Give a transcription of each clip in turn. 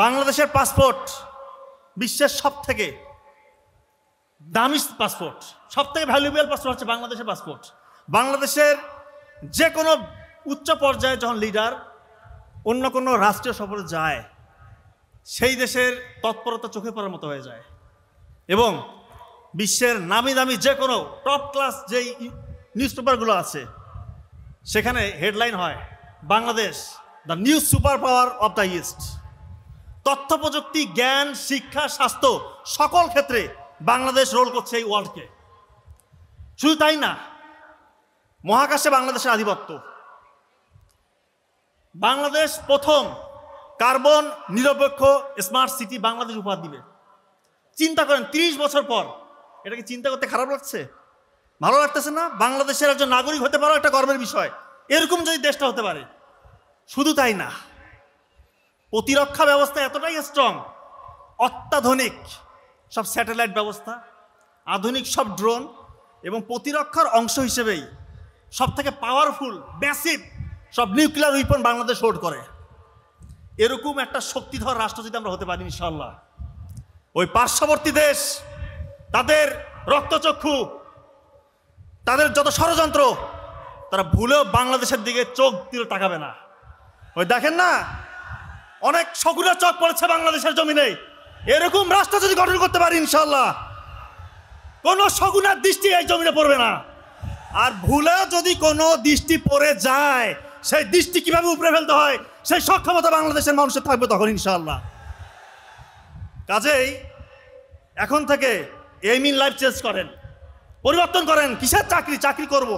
বাংলাদেশের পাসপোর্ট বিশ্বের সব থেকে দামি পাসপোর্ট, সব থেকে ভ্যালুয়েবল পাসপোর্ট হচ্ছে বাংলাদেশের পাসপোর্ট। বাংলাদেশের যে কোনো উচ্চ পর্যায়ে যখন লিডার অন্য কোনো রাষ্ট্রীয় সফরে যায়, সেই দেশের তৎপরতা চোখে পড়ার মতো হয়ে যায়। এবং বিশ্বের নামি দামি যে কোনো টপ ক্লাস যেই নিউজ পেপারগুলো আছে, সেখানে হেডলাইন হয় Bangladesh the new super power of the east. তথ্য প্রযুক্তি, জ্ঞান, শিক্ষা, স্বাস্থ্য সকল ক্ষেত্রে বাংলাদেশ রোল করছে এই ওয়ার্ল্ডকে। শুধু তাই না, মহাকাশে বাংলাদেশের আধিপত্য। বাংলাদেশ প্রথম কার্বন নিরপেক্ষ স্মার্ট সিটি বাংলাদেশ উপহার দিবে। চিন্তা করেন, 30 বছর পর এটাকে চিন্তা করতে খারাপ লাগছে? ভালো লাগতেছে না? বাংলাদেশের একজন নাগরিক হতে পারো একটা গর্বের বিষয়। এরকম যদি দেশটা হতে পারে। শুধু তাই না, প্রতিরক্ষা ব্যবস্থা এতটাই স্ট্রং, অত্যাধুনিক সব স্যাটেলাইট ব্যবস্থা, আধুনিক সব ড্রোন, এবং প্রতিরক্ষার অংশ হিসেবেই সব থেকে পাওয়ারফুল ম্যাসিভ সব নিউক্লিয়ার উইপন বাংলাদেশ হোল্ড করে। এরকম একটা শক্তিধর রাষ্ট্র যদি আমরা হতে পারি ইনশাআল্লাহ, ওই পার্শ্ববর্তী দেশ তাদের রক্তচক্ষু, তাদের যত ষড়যন্ত্র, তারা ভুলেও বাংলাদেশের দিকে চোখ দিলে তাকাবে না। ওই দেখেন না, অনেক শকুনের চোখ পড়েছে বাংলাদেশের জমিনে। এরকম রাষ্ট্র যদি গঠন করতে পারি ইনশাআল্লাহ, কোনো শকুনের দৃষ্টি এই জমিনে পড়বে না। আর ভুলেও যদি কোনো দৃষ্টি পড়ে যায়, সেই দৃষ্টি কিভাবে উপরে ফেলতে হয় সেই সক্ষমতা বাংলাদেশের মানুষের থাকবে তখন ইনশাআল্লাহ। কাজেই এখন থেকে এইম ইন লাইফ চেঞ্জ করেন, পরিবর্তন করেন। কিসের চাকরি? চাকরি করব,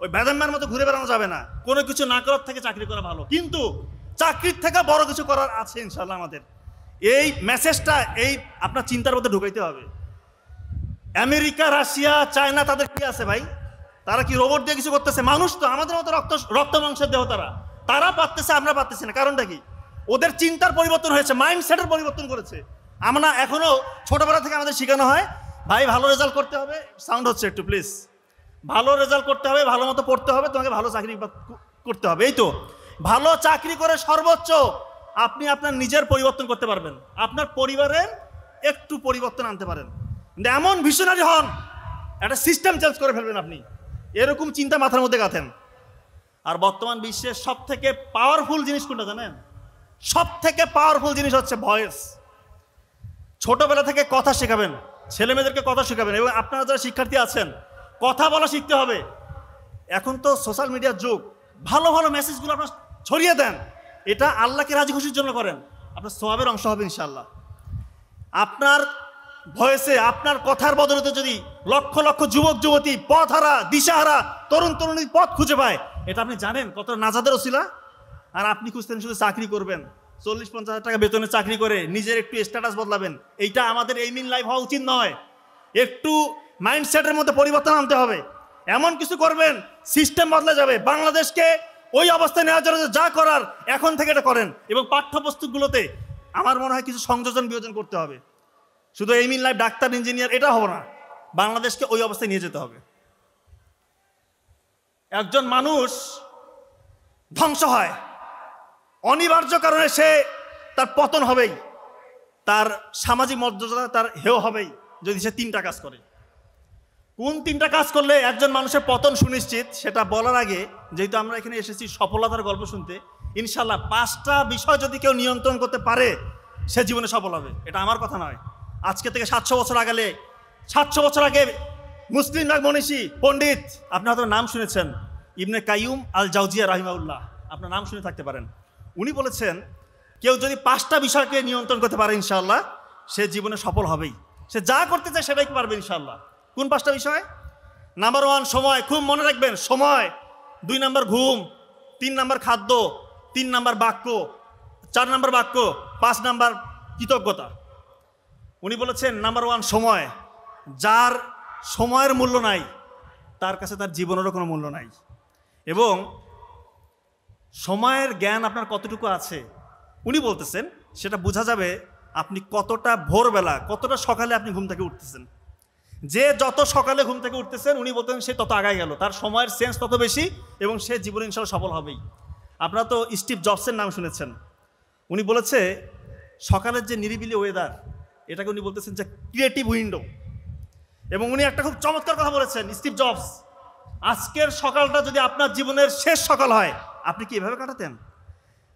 ওই বেদম্যার মতো ঘুরে বেড়ানো যাবে না। কোনো কিছু না করার থেকে চাকরি করা ভালো, কিন্তু চাকরির থেকে বড় কিছু করার আছে ইনশাআল্লাহ আমাদের। এই মেসেজটা এই আপনার চিন্তার মধ্যে ঢুকাইতে হবে। আমেরিকা, রাশিয়া, চায়না, তাদের কি আছে ভাই? তারা কি রোবট দিয়ে কিছু করতেছে? মানুষ তো আমাদের মতো রক্ত মাংসের দেহ। তারা পারতেছে, আমরা পারতেছি না। কারণটা কি? ওদের চিন্তার পরিবর্তন হয়েছে, মাইন্ডসেটের পরিবর্তন করেছে। আমরা এখনো ছোটবেলা থেকে আমাদের শেখানো হয়, ভাই ভালো রেজাল্ট করতে হবে, সাউন্ড হচ্ছে একটু প্লিজ, ভালো রেজাল্ট করতে হবে, ভালো মতো পড়তে হবে, তোমাকে ভালো চাকরি করতে হবে। এই তো ভালো চাকরি করে সর্বোচ্চ আপনি আপনার নিজের পরিবর্তন করতে পারবেন, আপনার পরিবারের একটু পরিবর্তন আনতে পারেন। এমন ভিশনারি হন, একটা সিস্টেম চেঞ্জ করে ফেলবেন আপনি। এরকম চিন্তা মাথার মধ্যে গাঁথেন। আর বর্তমান বিশ্বের সব থেকে পাওয়ারফুল জিনিস কোনটা জানেন? সব থেকে পাওয়ারফুল জিনিস হচ্ছে ভয়েস। ছোটবেলা থেকে কথা শেখাবেন, ছেলে মেয়েদেরকে কথা শেখাবেন, এবং আপনারা যারা শিক্ষার্থী আছেন কথা বলা শিখতে হবে। এখন তো সোশ্যাল মিডিয়ার যুগ, ভালো ভালো মেসেজগুলো আপনার ছড়িয়ে দেন। এটা আল্লাহকে রাজি খুশির জন্য করেন, আপনার সওয়াবের অংশ হবে ইনশাআল্লাহ। আপনার ভয়েসে, আপনার কথার বদলতে যদি লক্ষ লক্ষ যুবক যুবতী, পথহারা, দিশাহারা, তরুণ তরুণী পথ খুঁজে পায়, এটা আপনি জানেন কত নাজাদের ওসিলা। আর আপনি খুঁজতেন শুধু চাকরি করবেন, 40-50 হাজার টাকা বেতনে চাকরি করে নিজের একটু স্ট্যাটাস বদলাবেন। এইটা আমাদের এইম ইন লাইফ হওয়া উচিত নয়। একটু মাইন্ডসেটের মধ্যে পরিবর্তন আনতে হবে। এমন কিছু করবেন, সিস্টেম বদলে যাবে। বাংলাদেশকে ওই অবস্থায় নেওয়ার জন্য যা করার এখন থেকে এটা করেন। এবং পাঠ্যপুস্তকগুলোতে আমার মনে হয় কিছু সংযোজন বিয়োজন করতে হবে। শুধু aim in life doctor, engineer এটা হবে না, বাংলাদেশকে ওই অবস্থায় নিয়ে যেতে হবে। একজন মানুষ ধ্বংস হয় অনিবার্য কারণে, সে তার পতন হবেই, তার সামাজিক মর্যাদা তার হেয় হবেই যদি সে 3টা কাজ করে। কোন 3টা কাজ করলে একজন মানুষের পতন সুনিশ্চিত, সেটা বলার আগে, যেহেতু আমরা এখানে এসেছি সফলতার গল্প শুনতে, ইনশাল্লাহ 5টা বিষয় যদি কেউ নিয়ন্ত্রণ করতে পারে সে জীবনে সফল হবে। এটা আমার কথা নয়, আজকে থেকে 700 বছর আগে মুসলিম এক মনীষী পণ্ডিত, আপনি হয়তো নাম শুনেছেন, ইবনে কাইয়ুম আল জাওজিয়া রাহিমাহুল্লাহ, আপনার নাম শুনে থাকতে পারেন। উনি বলেছেন, কেউ যদি 5টা বিষয়কে নিয়ন্ত্রণ করতে পারে ইনশাআল্লাহ সে জীবনে সফল হবেই। সে যা করতে চায় সেটাই পারবে ইনশাআল্লাহ। কোন 5টা বিষয়? নাম্বার 1 সময়, খুব মনে রাখবেন, সময়। 2 নাম্বার ঘুম, 3 নাম্বার খাদ্য, 3 নাম্বার বাক্য, 4 নাম্বার বাক্য, 5 নাম্বার কৃতজ্ঞতা। উনি বলেছেন নাম্বার 1 সময়। যার সময়ের মূল্য নাই তার কাছে তার জীবনেরও কোনো মূল্য নাই। এবং সময়ের জ্ঞান আপনার কতটুকু আছে উনি বলতেছেন সেটা বোঝা যাবে আপনি কতটা ভোরবেলা, কতটা সকালে আপনি ঘুম থেকে উঠতেছেন। যে যত সকালে ঘুম থেকে উঠতেছেন উনি বলতেন সে তত আগায় গেল, তার সময়ের সেন্স তত বেশি, এবং সে জীবনে ইনশাআল্লাহ সফল হবেই। আপনারা তো স্টিভ জবসের নাম শুনেছেন। উনি বলেছে সকালের যে নিরিবিলি ওয়েদার, এটাকে উনি বলতেছেন যে ক্রিয়েটিভ উইন্ডো। এবং উনি একটা খুব চমৎকার কথা বলেছেন, স্টিভ জবস, আজকের সকালটা যদি আপনার জীবনের শেষ সকাল হয়, আপনি কি এভাবে কাটাতেন?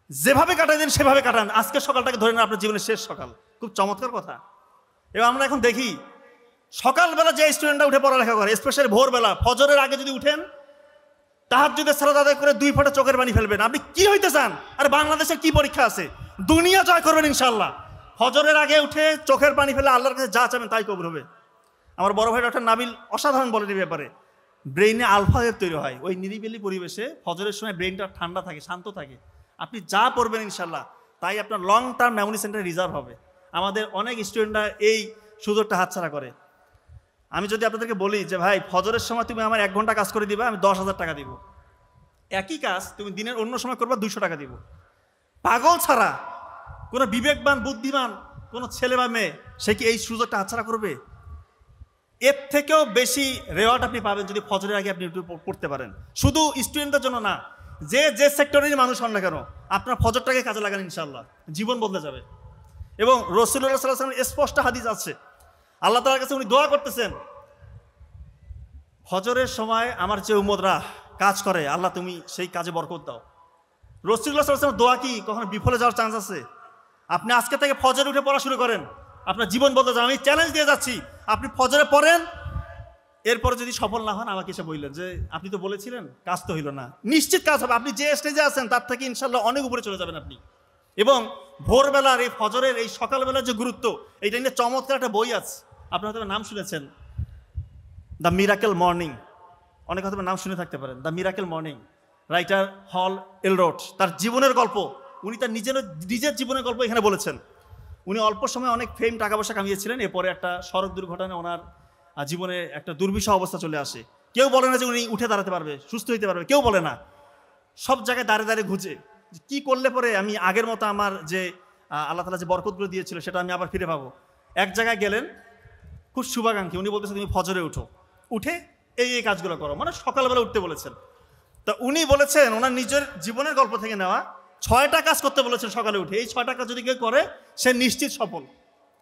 যেভাবে কাটাতেন সেভাবে কাটান, আজকের সকালটাকে ধরে নেন আপনার জীবনের শেষ সকাল। খুব চমৎকার কথা। এবং আমরা এখন দেখি সকালবেলা যে স্টুডেন্টরা উঠে পড়ালেখা করে, স্পেশালি ভোরবেলা ফজরের আগে যদি উঠেন, তাহাজ্জুদের সালাত আদায় করে 2 ফোঁটা চোখের পানি ফেলবেন। আপনি কি হইতে চান? আরে বাংলাদেশে কি পরীক্ষা আছে? দুনিয়া জয় করবেন ইনশাআল্লাহ। ফজরের আগে উঠে চোখের পানি ফেলে আল্লাহর কাছে যা চাবেন তাই কবুল হবে। আমার বড় ভাই ডক্টর নাবিল অসাধারণ বলেন এই ব্যাপারে। ব্রেইনে আলফা ওয়েভ তৈরি হয় ওই নিরিবিলি পরিবেশে, ফজরের সময় ব্রেইনটা ঠান্ডা থাকে, শান্ত থাকে। আপনি যা পড়বেন ইনশাআল্লাহ তাই আপনার লং টার্ম মেমোরি সেন্টারে রিজার্ভ হবে। আমাদের অনেক স্টুডেন্টরা এই সুযোগটা হাতছাড়া করে। আমি যদি আপনাদেরকে বলি যে ভাই ফজরের সময় তুমি আমার 1 ঘন্টা কাজ করে দিবা, আমি 10,000 টাকা দিব। একই কাজ তুমি দিনের অন্য সময় করবা, 200 টাকা দিব। পাগল ছাড়া কোনো বিবেকবান বুদ্ধিমান কোনো ছেলে বা মেয়ে সে কি এই সুযোগটা হাতছাড়া করবে? এর থেকেও বেশি রেওয়ার্ড আপনি পাবেন যদি ফজরের আগে আপনি একটু পড়তে পারেন। শুধু স্টুডেন্টদের জন্য না, যে সেক্টরেরই মানুষ হন না কেন, আপনার ফজরটাকে কাজে লাগান, ইনশাআল্লাহ জীবন বদলে যাবে। এবং রাসূলুল্লাহ সাল্লাল্লাহু আলাইহি ওয়াসাল্লামের স্পষ্ট হাদিস আছে, আল্লাহ তাআলার কাছে উনি দোয়া করতেছেন, ফজরের সময় আমার যে উম্মতরা কাজ করে, আল্লাহ তুমি সেই কাজে বরকত দাও। রাসূলুল্লাহ সাল্লাল্লাহু আলাইহি ওয়াসাল্লামের দোয়া কি কখনো বিফলে যাওয়ার চান্স আছে? আপনি আজকে থেকে ফজরে উঠে পড়া শুরু করেন, আপনার জীবন বদলে যাবে। আমি চ্যালেঞ্জ দিয়ে যাচ্ছি, আপনি ফজরে পড়েন, এরপরে যদি সফল না হন আমাকে এসে বললেন যে আপনি তো বলেছিলেন, কাজ তো হইল না। নিশ্চিত কাজ হবে। আপনি যে স্টেজে আছেন তার থেকে ইনশাআল্লাহ অনেক উপরে চলে যাবেন আপনি। এবং ভোরবেলার এই ফজরের এই সকালবেলার যে গুরুত্ব, এইটা নিয়ে চমৎকার একটা বই আছে, আপনার হয়তো নাম শুনেছেন, দ্য মিরাকেল মর্নিং। অনেক হয়তো নাম শুনে থাকতে পারেন, দ্য মিরাকেল মর্নিং। রাইটার হল এলরোড, তার জীবনের গল্প, উনি তার নিজের জীবনের গল্প এখানে বলেছেন। উনি অল্প সময় অনেক ফেম, টাকা পয়সা কামিয়েছিলেন। এরপরে একটা সড়ক দুর্ঘটনায় ওনার জীবনে একটা দুর্বিষহ অবস্থা চলে আসে। কেউ বলে না যে উনি উঠে দাঁড়াতে পারবে, সুস্থ হইতে পারবে, কেউ বলে না। সব জায়গায় দাঁড়িয়ে দাঁড়িয়ে ঘুচে কি করলে পরে আমি আগের মতো আমার যে আল্লাহ তাআলা যে বরকতগুলো দিয়েছিল সেটা আমি আবার ফিরে পাবো। এক জায়গায় গেলেন, খুব শুভাকাঙ্ক্ষী, উনি বলতেছেন তুমি ফজরে উঠো, উঠে এই কাজগুলো করো, মানে সকালবেলা উঠতে বলেছেন। তা উনি বলেছেন ওনার নিজের জীবনের গল্প থেকে নেওয়া, 6টা কাজ করতে বলেছেন সকালে উঠে। এই 6টা কাজ যদি কেউ করে সে নিশ্চিত সফল।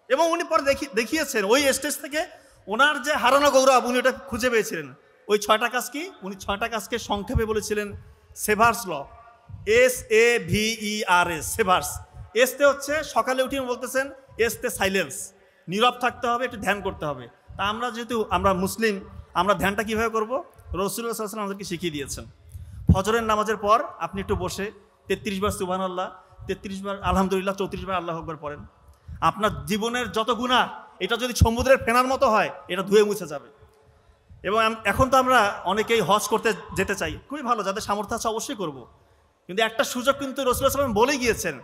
এবং উনি পরে দেখিয়েছেন ওই স্টেজ থেকে ওনার যে হারানো গৌরব, উনি ওটা খুঁজে পেয়েছিলেন। ওই 6টা কাজ কি? উনি 6টা কাজকে সংক্ষেপে বলেছিলেন সেভার্স ল, SAVERS, সেভার্স। এসতে হচ্ছে সকালে উঠে বলতেছেন, এসতে সাইলেন্স, নীরব থাকতে হবে, একটু ধ্যান করতে হবে। তা আমরা যেহেতু আমরা মুসলিম, আমরা ধ্যানটা কীভাবে করবো? রাসূলুল্লাহ সাল্লাল্লাহু আলাইহি ওয়াসাল্লাম আমাদেরকে শিখিয়ে দিয়েছেন। ফজরের নামাজের পর আপনি একটু বসে 33 বার সুবহানাল্লাহ, 33 বার আলহামদুলিল্লাহ, 34 বার আল্লাহু আকবার পড়েন। আপনার জীবনের যত গুনাহ, এটা যদি সমুদ্রের ফেনার মতো হয়, এটা ধুয়ে মুছে যাবে। এবং এখন তো আমরা অনেকেই হজ করতে যেতে চাই, খুবই ভালো, যাদের সামর্থ্য আছে অবশ্যই করব। কিন্তু একটা সুযোগ কিন্তু রাসূলুল্লাহ সাল্লাল্লাহু আলাইহি ওয়াসাল্লাম বলে গিয়েছেন,